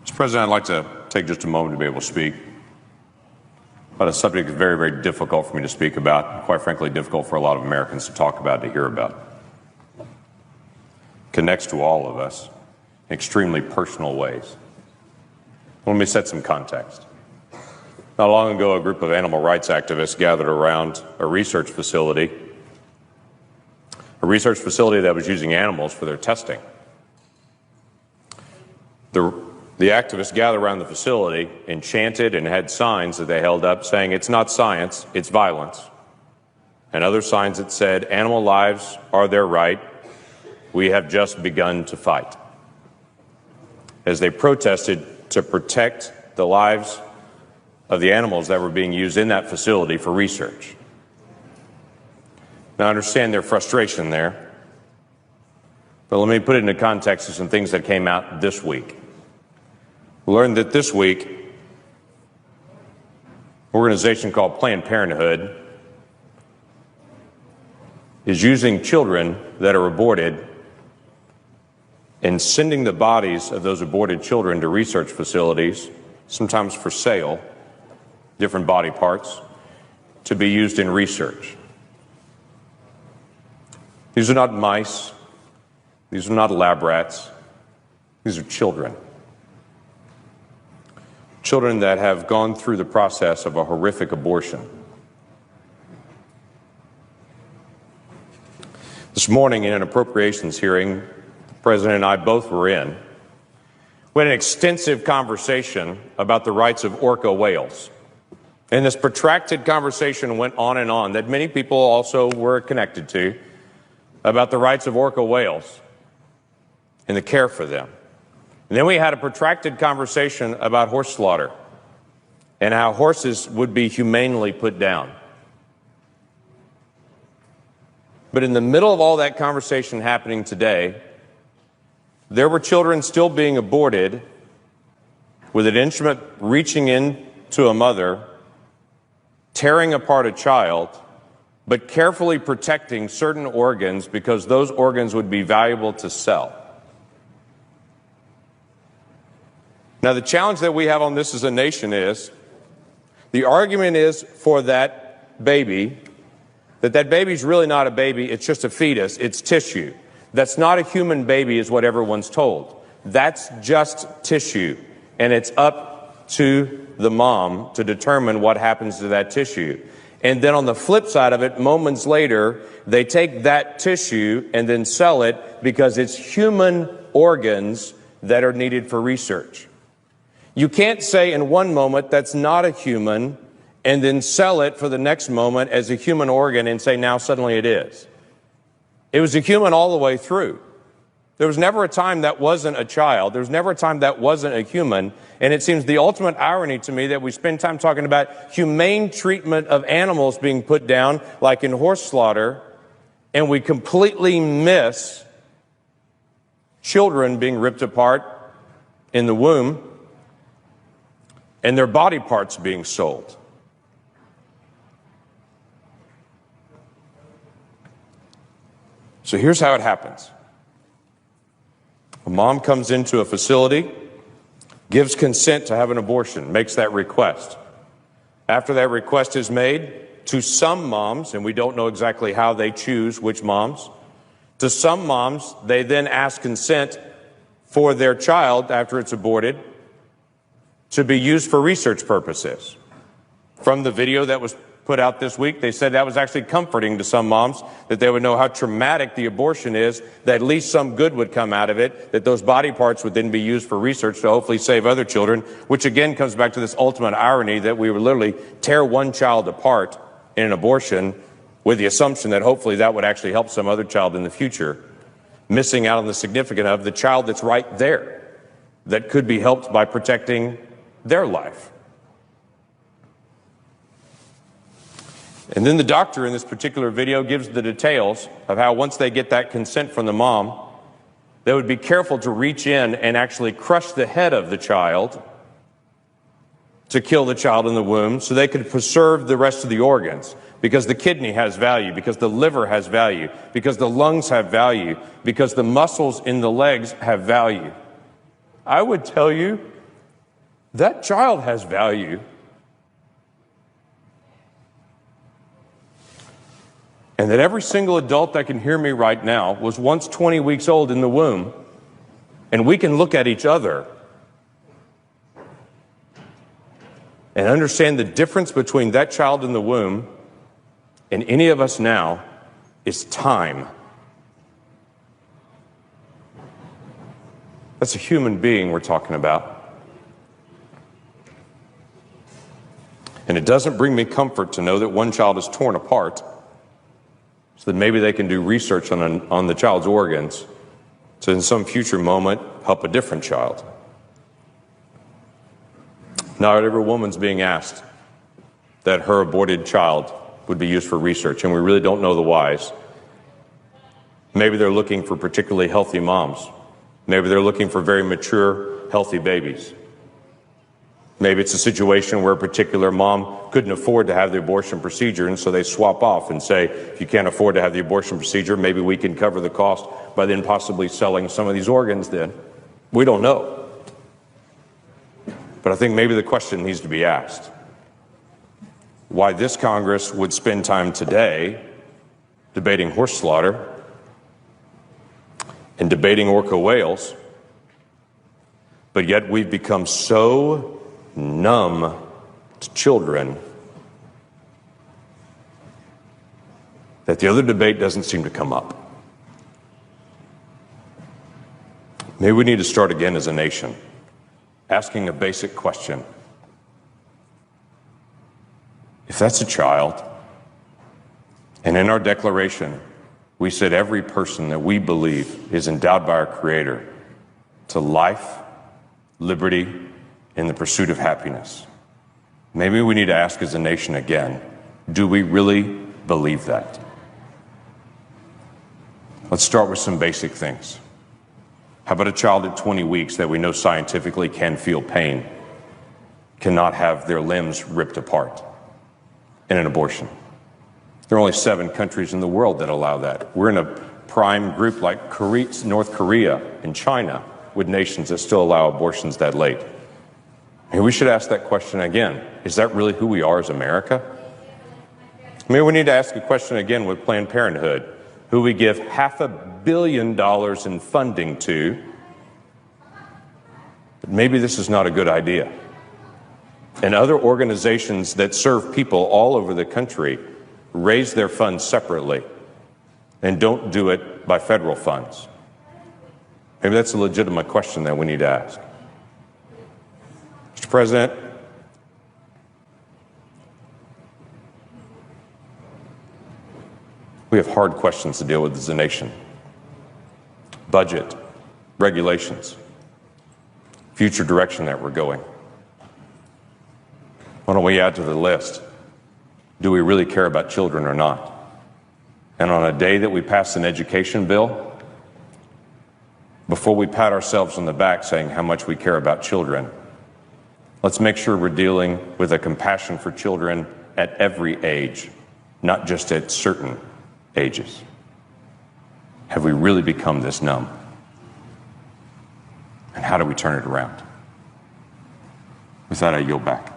Mr. President, I'd like to take just a moment to be able to speak about a subject that's very, very difficult for me to speak about, and quite frankly, difficult for a lot of Americans to talk about, to hear about. It connects to all of us in extremely personal ways. Let me set some context. Not long ago, a group of animal rights activists gathered around a research facility that was using animals for their testing. The activists gathered around the facility and chanted and had signs that they held up saying, "It's not science, it's violence." And other signs that said, "Animal lives are their right. We have just begun to fight." As they protested to protect the lives of the animals that were being used in that facility for research. Now, I understand their frustration there, but let me put it into context of some things that came out this week. We learned that this week, an organization called Planned Parenthood is using children that are aborted and sending the bodies of those aborted children to research facilities, sometimes for sale, different body parts, to be used in research. These are not mice. These are not lab rats. These are children. Children that have gone through the process of a horrific abortion. This morning in an appropriations hearing, the President and I both were in, we had an extensive conversation about the rights of orca whales. And this protracted conversation went on and on that many people also were connected to about the rights of orca whales and the care for them. And then we had a protracted conversation about horse slaughter and how horses would be humanely put down. But in the middle of all that conversation happening today, there were children still being aborted with an instrument reaching into a mother, tearing apart a child, but carefully protecting certain organs because those organs would be valuable to sell. Now, the challenge that we have on this as a nation is, the argument is for that baby, that baby's really not a baby, it's just a fetus, it's tissue. That's not a human baby is what everyone's told. That's just tissue, and it's up to the mom to determine what happens to that tissue. And then on the flip side of it, moments later, they take that tissue and then sell it because it's human organs that are needed for research. You can't say in one moment that's not a human and then sell it for the next moment as a human organ and say now suddenly it is. It was a human all the way through. There was never a time that wasn't a child. There was never a time that wasn't a human. And it seems the ultimate irony to me that we spend time talking about humane treatment of animals being put down, like in horse slaughter, and we completely miss children being ripped apart in the womb and their body parts being sold. So here's how it happens. A mom comes into a facility, gives consent to have an abortion, makes that request. After that request is made, to some moms, and we don't know exactly how they choose which moms, to some moms, they then ask consent for their child after it's aborted to be used for research purposes. From the video that was put out this week, they said that was actually comforting to some moms, that they would know how traumatic the abortion is, that at least some good would come out of it, that those body parts would then be used for research to hopefully save other children, which again comes back to this ultimate irony that we would literally tear one child apart in an abortion with the assumption that hopefully that would actually help some other child in the future, missing out on the significance of the child that's right there that could be helped by protecting their life. And then the doctor in this particular video gives the details of how once they get that consent from the mom, they would be careful to reach in and actually crush the head of the child to kill the child in the womb so they could preserve the rest of the organs, because the kidney has value, because the liver has value, because the lungs have value, because the muscles in the legs have value. I would tell you That child has value. And that every single adult that can hear me right now was once 20 weeks old in the womb, and we can look at each other and understand the difference between that child in the womb and any of us now is time. That's a human being we're talking about. And it doesn't bring me comfort to know that one child is torn apart, so that maybe they can do research on the child's organs to in some future moment help a different child. Not every woman's being asked that her aborted child would be used for research, and we really don't know the whys. Maybe they're looking for particularly healthy moms. Maybe they're looking for very mature, healthy babies. Maybe it's a situation where a particular mom couldn't afford to have the abortion procedure, and so they swap off and say, if you can't afford to have the abortion procedure, maybe we can cover the cost by then possibly selling some of these organs then. We don't know. But I think maybe the question needs to be asked. Why this Congress would spend time today debating horse slaughter and debating orca whales, but yet we've become so numb to children that the other debate doesn't seem to come up. Maybe we need to start again as a nation, asking a basic question. If that's a child, and in our declaration, we said every person that we believe is endowed by our Creator to life, liberty, and the pursuit of happiness. Maybe we need to ask as a nation again, do we really believe that? Let's start with some basic things. How about a child at 20 weeks that we know scientifically can feel pain, cannot have their limbs ripped apart in an abortion? There are only 7 countries in the world that allow that. We're in a prime group like North Korea and China with nations that still allow abortions that late. And we should ask that question again. Is that really who we are as America? Maybe we need to ask a question again with Planned Parenthood, who we give $500 million in funding to. But maybe this is not a good idea. And other organizations that serve people all over the country raise their funds separately and don't do it by federal funds. Maybe that's a legitimate question that we need to ask. Mr. President, we have hard questions to deal with as a nation. Budget, regulations, future direction that we're going. Why don't we add to the list, do we really care about children or not? And on a day that we pass an education bill, before we pat ourselves on the back saying how much we care about children, let's make sure we're dealing with a compassion for children at every age, not just at certain ages. Have we really become this numb? And how do we turn it around? With that, I yield back.